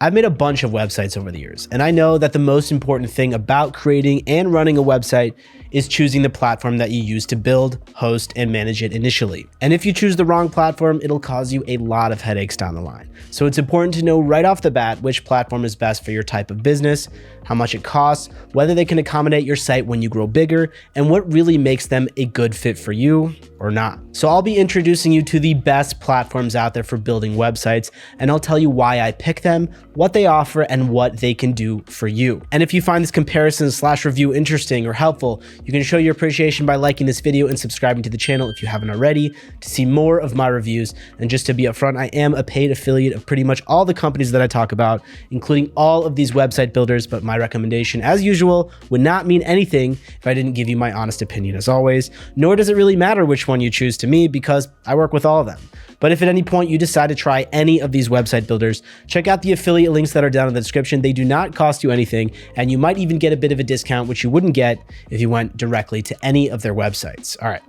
I've made a bunch of websites over the years, and I know that the most important thing about creating and running a website is choosing the platform that you use to build, host, and manage it initially. And if you choose the wrong platform, it'll cause you a lot of headaches down the line. So it's important to know right off the bat which platform is best for your type of business, how much it costs, whether they can accommodate your site when you grow bigger, and what really makes them a good fit for you or not. So I'll be introducing you to the best platforms out there for building websites, and I'll tell you why I pick them, what they offer, and what they can do for you. And if you find this comparison/review interesting or helpful, you can show your appreciation by liking this video and subscribing to the channel if you haven't already to see more of my reviews. And just to be upfront, I am a paid affiliate of pretty much all the companies that I talk about, including all of these website builders, but my recommendation, as usual, would not mean anything if I didn't give you my honest opinion as always, nor does it really matter which one you choose to me because I work with all of them. But if at any point you decide to try any of these website builders, check out the affiliate links that are down in the description. They do not cost you anything, and you might even get a bit of a discount, which you wouldn't get if you went directly to any of their websites. All right.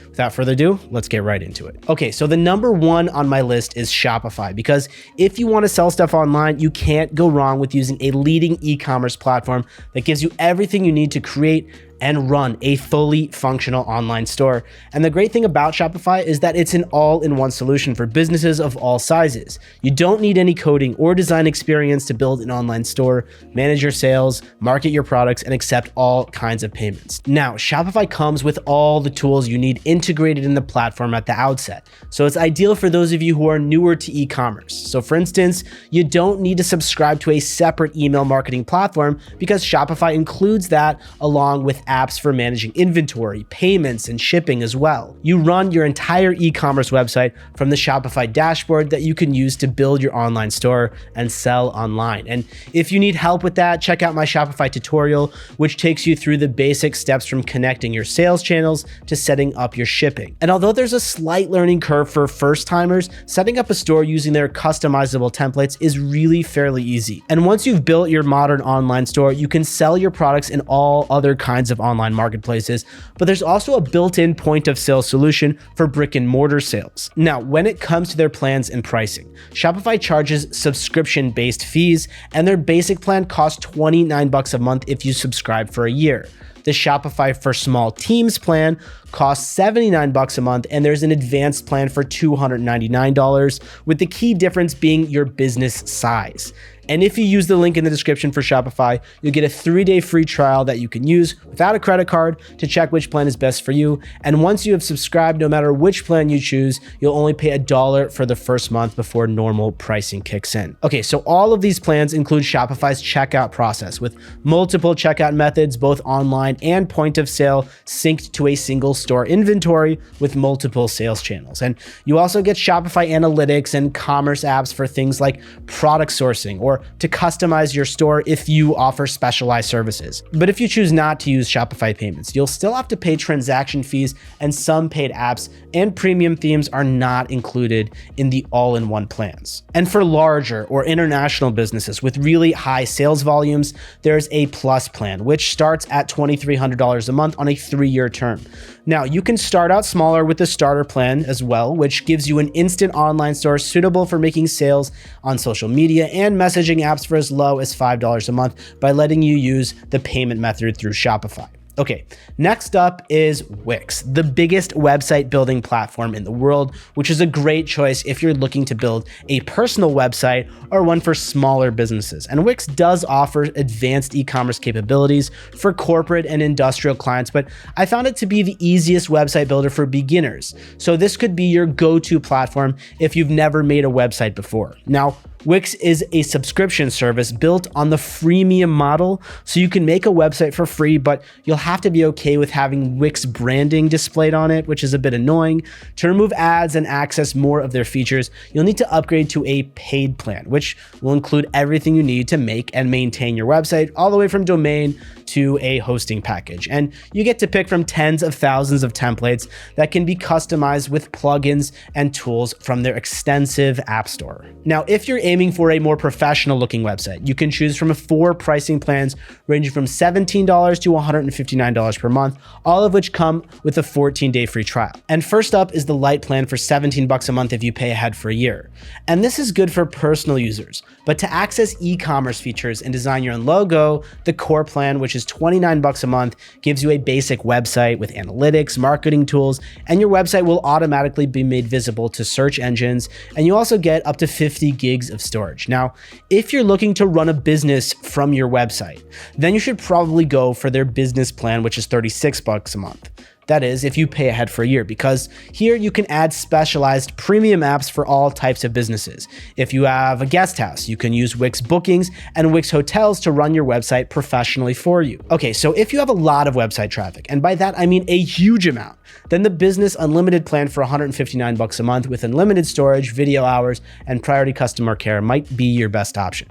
Without further ado, let's get right into it. Okay, so the number one on my list is Shopify, because if you want to sell stuff online, you can't go wrong with using a leading e-commerce platform that gives you everything you need to create and run a fully functional online store. And the great thing about Shopify is that it's an all-in-one solution for businesses of all sizes. You don't need any coding or design experience to build an online store, manage your sales, market your products, and accept all kinds of payments. Now, Shopify comes with all the tools you need integrated in the platform at the outset. So it's ideal for those of you who are newer to e-commerce. So for instance, you don't need to subscribe to a separate email marketing platform because Shopify includes that along with apps for managing inventory, payments, and shipping as well. You run your entire e-commerce website from the Shopify dashboard that you can use to build your online store and sell online. And if you need help with that, check out my Shopify tutorial, which takes you through the basic steps from connecting your sales channels to setting up your shipping. And although there's a slight learning curve for first-timers, setting up a store using their customizable templates is really fairly easy. And once you've built your modern online store, you can sell your products in all other kinds of online marketplaces, but there's also a built-in point of sale solution for brick and mortar sales. Now, when it comes to their plans and pricing, Shopify charges subscription-based fees, and their basic plan costs $29 a month if you subscribe for a year. The Shopify for Small Teams plan costs $79 a month, and there's an advanced plan for $299, with the key difference being your business size. And if you use the link in the description for Shopify, you'll get a 3-day free trial that you can use without a credit card to check which plan is best for you. And once you have subscribed, no matter which plan you choose, you'll only pay $1 for the first month before normal pricing kicks in. Okay, so all of these plans include Shopify's checkout process with multiple checkout methods, both online and point of sale, synced to a single store inventory with multiple sales channels. And you also get Shopify analytics and commerce apps for things like product sourcing or to customize your store if you offer specialized services. But if you choose not to use Shopify payments, you'll still have to pay transaction fees, and some paid apps and premium themes are not included in the all-in-one plans. And for larger or international businesses with really high sales volumes, there's a Plus plan, which starts at $2,300 a month on a 3-year term. Now, you can start out smaller with the starter plan as well, which gives you an instant online store suitable for making sales on social media and messaging apps for as low as $5 a month by letting you use the payment method through Shopify. Okay, next up is Wix, the biggest website building platform in the world, which is a great choice if you're looking to build a personal website or one for smaller businesses. And Wix does offer advanced e-commerce capabilities for corporate and industrial clients, but I found it to be the easiest website builder for beginners. So this could be your go-to platform if you've never made a website before. Now, Wix is a subscription service built on the freemium model, so you can make a website for free, but you'll have to be okay with having Wix branding displayed on it, which is a bit annoying. To remove ads and access more of their features, you'll need to upgrade to a paid plan, which will include everything you need to make and maintain your website, all the way from domain to a hosting package. And you get to pick from tens of thousands of templates that can be customized with plugins and tools from their extensive app store. Now, if you're aiming for a more professional looking website, you can choose from 4 pricing plans ranging from $17 to $159 per month, all of which come with a 14-day free trial. And first up is the light plan for $17 a month if you pay ahead for a year. And this is good for personal users, but to access e-commerce features and design your own logo, the core plan, which is $29 a month, gives you a basic website with analytics, marketing tools, and your website will automatically be made visible to search engines, and you also get up to 50 gigs of storage. Now, if you're looking to run a business from your website, then you should probably go for their business plan, which is $36 a month. That is, if you pay ahead for a year, because here you can add specialized premium apps for all types of businesses. If you have a guest house, you can use Wix Bookings and Wix Hotels to run your website professionally for you. Okay, so if you have a lot of website traffic, and by that I mean a huge amount, then the business unlimited plan for $159 a month with unlimited storage, video hours, and priority customer care might be your best option.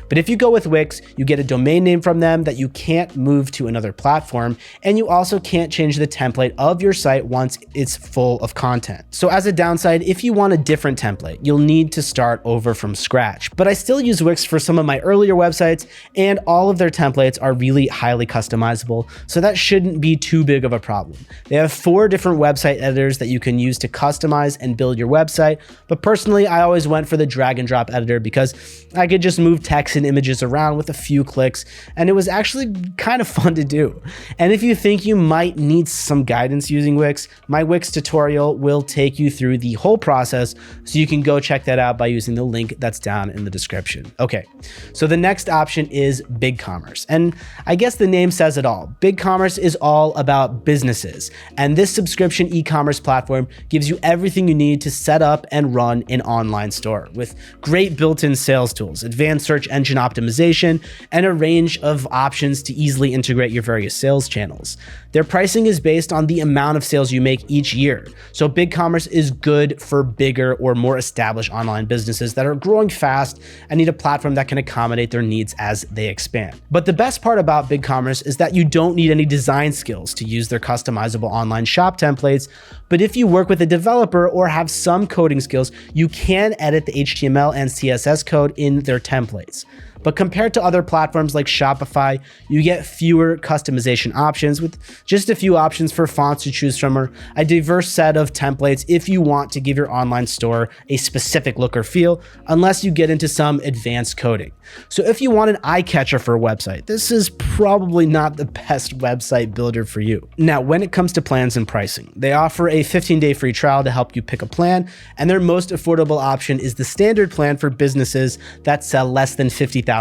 But if you go with Wix, you get a domain name from them that you can't move to another platform, and you also can't change the template of your site once it's full of content. So as a downside, if you want a different template, you'll need to start over from scratch. But I still use Wix for some of my earlier websites, and all of their templates are really highly customizable, so that shouldn't be too big of a problem. They have 4 different website editors that you can use to customize and build your website, but personally, I always went for the drag and drop editor because I could just move text and images around with a few clicks, and it was actually kind of fun to do. And if you think you might need some guidance using Wix, my Wix tutorial will take you through the whole process, so you can go check that out by using the link that's down in the description. Okay, so the next option is BigCommerce, and I guess the name says it all. BigCommerce is all about businesses, and this subscription e-commerce platform gives you everything you need to set up and run an online store with great built-in sales tools, advanced search engine optimization, and a range of options to easily integrate your various sales channels. Their pricing is based on the amount of sales you make each year. So BigCommerce is good for bigger or more established online businesses that are growing fast and need a platform that can accommodate their needs as they expand. But the best part about BigCommerce is that you don't need any design skills to use their customizable online shop templates. But if you work with a developer or have some coding skills, you can edit the HTML and CSS code in their templates. But compared to other platforms like Shopify, you get fewer customization options with just a few options for fonts to choose from or a diverse set of templates if you want to give your online store a specific look or feel, unless you get into some advanced coding. So if you want an eye catcher for a website, this is probably not the best website builder for you. Now, when it comes to plans and pricing, they offer a 15-day free trial to help you pick a plan, and their most affordable option is the standard plan for businesses that sell less than $50,000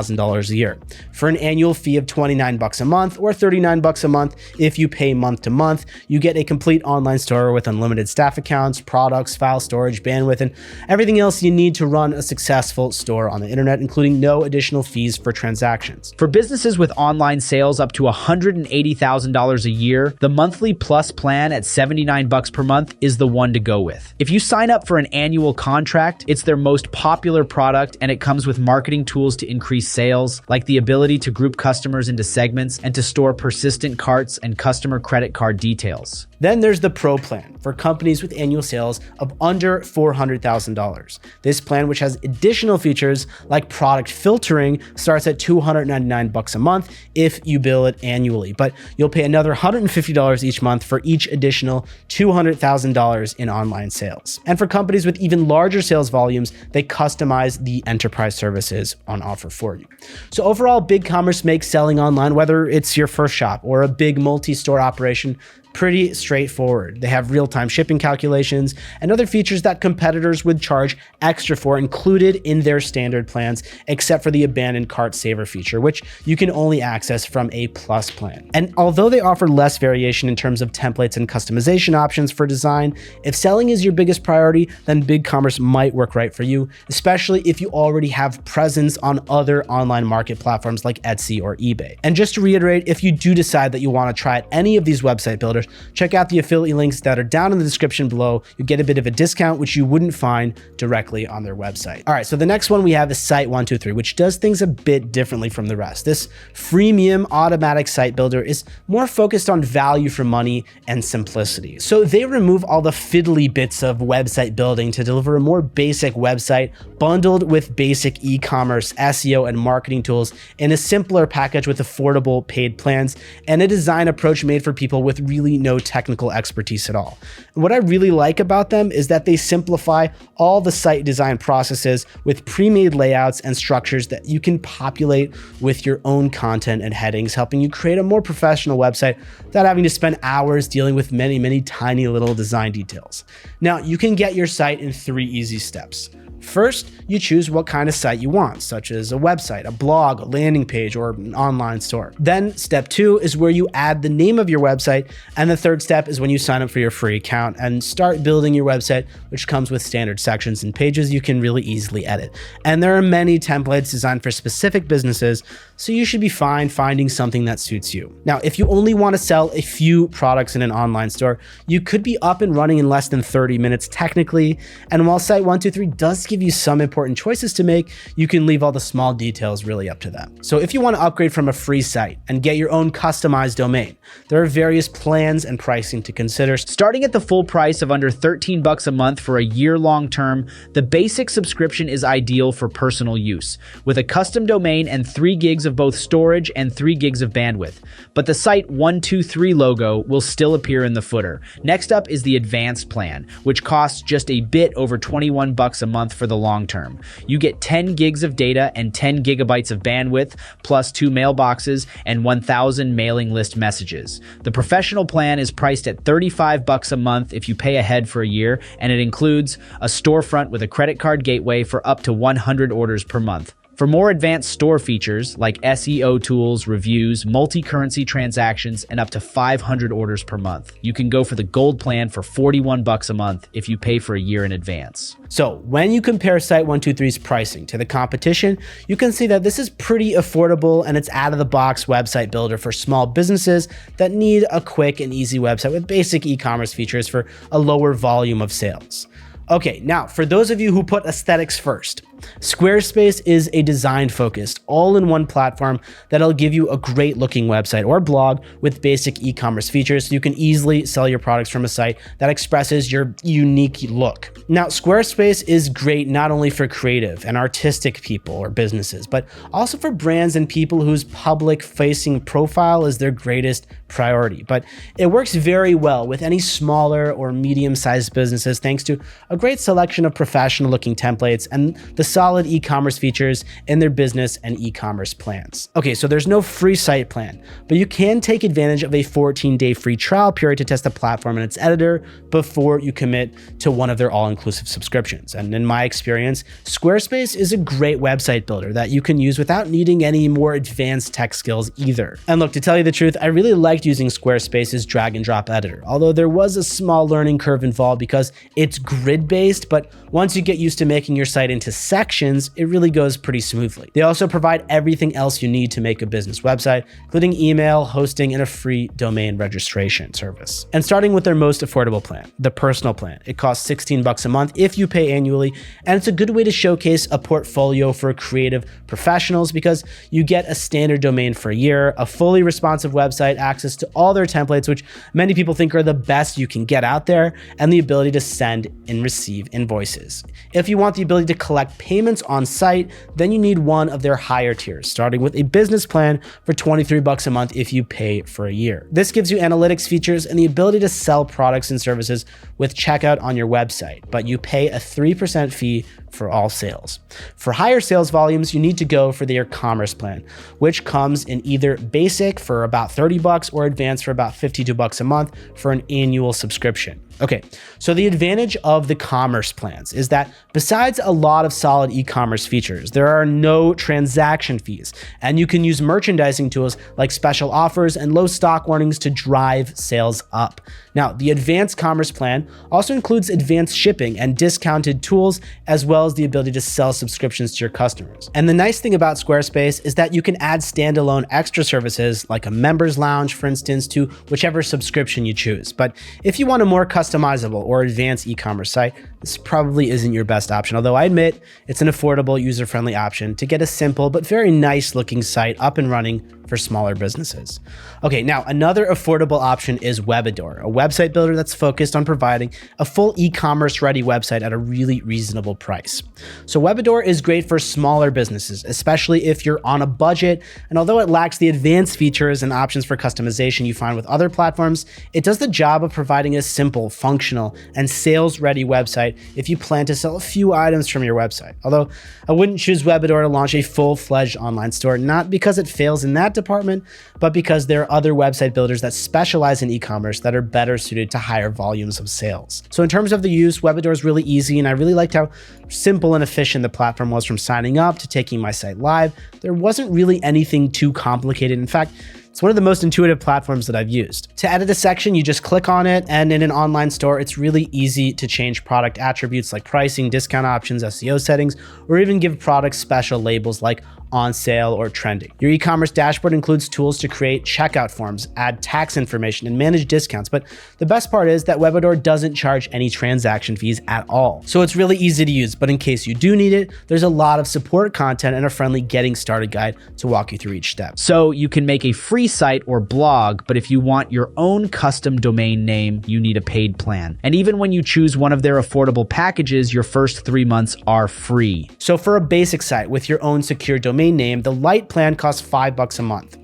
a year for an annual fee of $29 a month or $39 a month. If you pay month to month, you get a complete online store with unlimited staff accounts, products, file storage, bandwidth, and everything else you need to run a successful store on the internet, including no additional fees for transactions. For businesses with online sales up to $180,000 a year, the monthly plus plan at $79 per month is the one to go with. If you sign up for an annual contract, it's their most popular product, and it comes with marketing tools to increase sales, like the ability to group customers into segments and to store persistent carts and customer credit card details. Then there's the Pro plan for companies with annual sales of under $400,000. This plan, which has additional features like product filtering, starts at $299 a month if you bill it annually, but you'll pay another $150 each month for each additional $200,000 in online sales. And for companies with even larger sales volumes, they customize the enterprise services on offer for you. So overall, BigCommerce makes selling online, whether it's your first shop or a big multi-store operation, pretty straightforward. They have real-time shipping calculations and other features that competitors would charge extra for included in their standard plans, except for the abandoned cart saver feature, which you can only access from a plus plan. And although they offer less variation in terms of templates and customization options for design, if selling is your biggest priority, then BigCommerce might work right for you, especially if you already have presence on other online market platforms like Etsy or eBay. And just to reiterate, if you do decide that you want to try out any of these website builders, builders, check out the affiliate links that are down in the description below. You get a bit of a discount, which you wouldn't find directly on their website. All right, so the next one we have is Site123, which does things a bit differently from the rest. This freemium automatic site builder is more focused on value for money and simplicity. So they remove all the fiddly bits of website building to deliver a more basic website bundled with basic e-commerce, SEO, and marketing tools in a simpler package with affordable paid plans and a design approach made for people with really no technical expertise at all. And what I really like about them is that they simplify all the site design processes with pre-made layouts and structures that you can populate with your own content and headings, helping you create a more professional website without having to spend hours dealing with many tiny little design details. Now, you can get your site in 3 easy steps. First, you choose what kind of site you want, such as a website, a blog, a landing page, or an online store. Then step 2 is where you add the name of your website. And the third step is when you sign up for your free account and start building your website, which comes with standard sections and pages you can really easily edit. And there are many templates designed for specific businesses, so you should be fine finding something that suits you. Now, if you only want to sell a few products in an online store, you could be up and running in less than 30 minutes technically. And while Site123 does give you some important choices to make, you can leave all the small details really up to them. So if you want to upgrade from a free site and get your own customized domain, there are various plans and pricing to consider. Starting at the full price of under $13 a month for a year-long term, the basic subscription is ideal for personal use, with a custom domain and 3 gigs of both storage and 3 gigs of bandwidth. But the Site123 logo will still appear in the footer. Next up is the advanced plan, which costs just a bit over $21 a month for the long term. You get 10 gigs of data and 10 gigabytes of bandwidth, plus 2 mailboxes and 1,000 mailing list messages. The professional plan is priced at $35 a month if you pay ahead for a year, and it includes a storefront with a credit card gateway for up to 100 orders per month. For more advanced store features like SEO tools, reviews, multi-currency transactions, and up to 500 orders per month, you can go for the gold plan for $41 a month if you pay for a year in advance. So when you compare Site123's pricing to the competition, you can see that this is pretty affordable and it's out-of-the-box website builder for small businesses that need a quick and easy website with basic e-commerce features for a lower volume of sales. Okay, now for those of you who put aesthetics first, Squarespace is a design-focused, all-in-one platform that'll give you a great-looking website or blog with basic e-commerce features so you can easily sell your products from a site that expresses your unique look. Now, Squarespace is great not only for creative and artistic people or businesses, but also for brands and people whose public-facing profile is their greatest priority. But it works very well with any smaller or medium-sized businesses thanks to a great selection of professional-looking templates and the solid e-commerce features in their business and e-commerce plans. Okay, so there's no free site plan, but you can take advantage of a 14-day free trial period to test the platform and its editor before you commit to one of their all-inclusive subscriptions. And in my experience, Squarespace is a great website builder that you can use without needing any more advanced tech skills either. And look, to tell you the truth, I really liked using Squarespace's drag and drop editor, although there was a small learning curve involved because it's grid-based, but once you get used to making your site into sections, it really goes pretty smoothly. They also provide everything else you need to make a business website, including email, hosting, and a free domain registration service. And starting with their most affordable plan, the personal plan, it costs $16 a month if you pay annually, and it's a good way to showcase a portfolio for creative professionals because you get a standard domain for a year, a fully responsive website, access to all their templates, which many people think are the best you can get out there, and the ability to send and receive invoices. If you want the ability to collect payments on site, then you need one of their higher tiers, starting with a business plan for $23 a month if you pay for a year. This gives you analytics features and the ability to sell products and services with checkout on your website, but you pay a 3% fee for all sales. For higher sales volumes, you need to go for their Ecommerce plan, which comes in either basic for about $30 or advanced for about $52 a month for an annual subscription. Okay, so the advantage of the commerce plans is that besides a lot of solid e-commerce features, there are no transaction fees, and you can use merchandising tools like special offers and low stock warnings to drive sales up. Now, the advanced commerce plan also includes advanced shipping and discounted tools, as well as the ability to sell subscriptions to your customers. And the nice thing about Squarespace is that you can add standalone extra services like a members lounge, for instance, to whichever subscription you choose. But if you want a more customizable or advanced e-commerce site, this probably isn't your best option, although I admit it's an affordable, user-friendly option to get a simple but very nice looking site up and running for smaller businesses. Okay, now another affordable option is Webador, a website builder that's focused on providing a full e-commerce ready website at a really reasonable price. So Webador is great for smaller businesses, especially if you're on a budget, and although it lacks the advanced features and options for customization you find with other platforms, it does the job of providing a simple, functional, and sales-ready website if you plan to sell a few items from your website. Although I wouldn't choose Webador to launch a full-fledged online store, not because it fails in that department, but because there are other website builders that specialize in e-commerce that are better suited to higher volumes of sales. So in terms of the use, Webador is really easy, and I really liked how simple and efficient the platform was from signing up to taking my site live. There wasn't really anything too complicated. In fact, it's one of the most intuitive platforms that I've used. To edit a section, you just click on it, and in an online store, it's really easy to change product attributes like pricing, discount options, SEO settings, or even give products special labels like on sale or trending. Your e-commerce dashboard includes tools to create checkout forms, add tax information, and manage discounts. But the best part is that Webador doesn't charge any transaction fees at all. So it's really easy to use, but in case you do need it, there's a lot of support content and a friendly getting started guide to walk you through each step. So you can make a free site or blog, but if you want your own custom domain name, you need a paid plan. And even when you choose one of their affordable packages, your first 3 months are free. So for a basic site with your own secure domain name, the light plan costs $5 a month.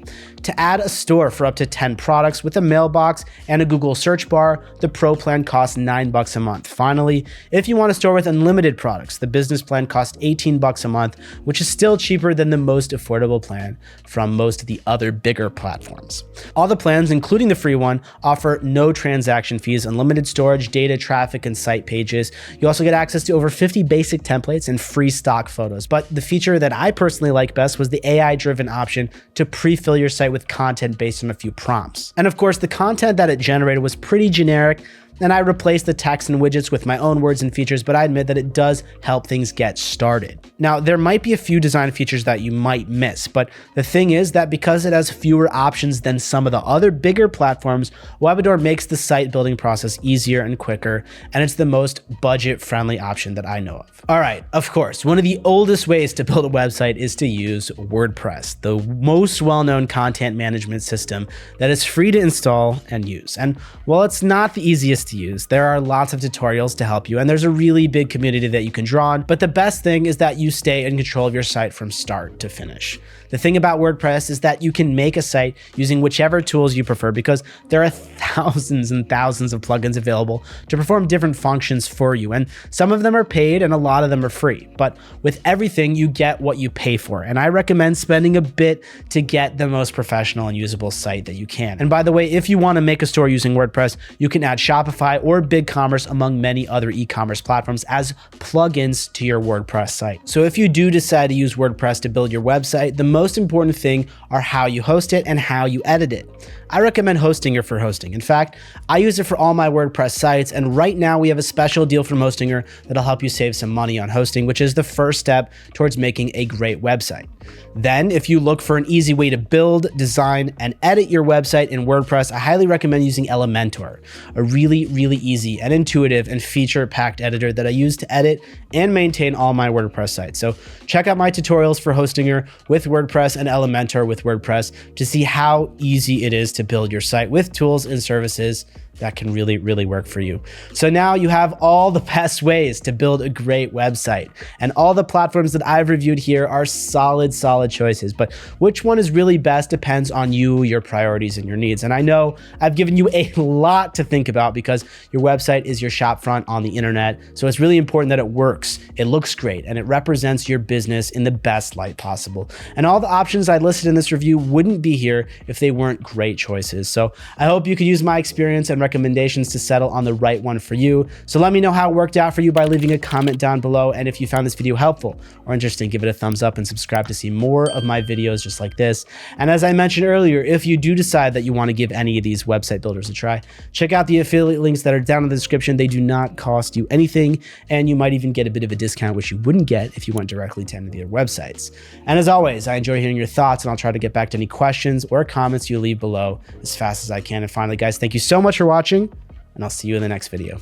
To add a store for up to 10 products with a mailbox and a Google search bar, the Pro plan costs $9 a month. Finally, if you want a store with unlimited products, the business plan costs $18 a month, which is still cheaper than the most affordable plan from most of the other bigger platforms. All the plans, including the free one, offer no transaction fees, unlimited storage, data, traffic, and site pages. You also get access to over 50 basic templates and free stock photos. But the feature that I personally like best was the AI-driven option to pre-fill your site with content based on a few prompts. And of course, the content that it generated was pretty generic, and I replaced the text and widgets with my own words and features, but I admit that it does help things get started. Now, there might be a few design features that you might miss, but the thing is that because it has fewer options than some of the other bigger platforms, Webador makes the site building process easier and quicker, and it's the most budget-friendly option that I know of. All right, of course, one of the oldest ways to build a website is to use WordPress, the most well-known content management system that is free to install and use. And while it's not the easiest to use, there are lots of tutorials to help you, and there's a really big community that you can draw on, but the best thing is that you stay in control of your site from start to finish. The thing about WordPress is that you can make a site using whichever tools you prefer because there are thousands and thousands of plugins available to perform different functions for you, and some of them are paid and a lot of them are free. But with everything, you get what you pay for, and I recommend spending a bit to get the most professional and usable site that you can. And by the way, if you want to make a store using WordPress, you can add Shopify or BigCommerce among many other e-commerce platforms as plugins to your WordPress site. So if you do decide to use WordPress to build your website, the most important thing are how you host it and how you edit it. I recommend Hostinger for hosting. In fact, I use it for all my WordPress sites, and right now we have a special deal from Hostinger that'll help you save some money on hosting, which is the first step towards making a great website. Then, if you look for an easy way to build, design, and edit your website in WordPress, I highly recommend using Elementor, a really easy and intuitive and feature-packed editor that I use to edit and maintain all my WordPress sites. So check out my tutorials for Hostinger with WordPress and Elementor with WordPress to see how easy it is to build your site with tools and services that can really work for you. So now you have all the best ways to build a great website, and all the platforms that I've reviewed here are solid choices, but which one is really best depends on you, your priorities, and your needs. And I know I've given you a lot to think about because your website is your shop front on the internet, so it's really important that it works, it looks great, and it represents your business in the best light possible. And all the options I listed in this review wouldn't be here if they weren't great choices. So I hope you could use my experience and recommendations to settle on the right one for you. So let me know how it worked out for you by leaving a comment down below. And if you found this video helpful or interesting, give it a thumbs up and subscribe to see more of my videos just like this. And as I mentioned earlier, if you do decide that you want to give any of these website builders a try, check out the affiliate links that are down in the description. They do not cost you anything, and you might even get a bit of a discount, which you wouldn't get if you went directly to any of their websites. And as always, I enjoy hearing your thoughts, and I'll try to get back to any questions or comments you leave below as fast as I can. And finally, guys, thank you so much for watching, and I'll see you in the next video.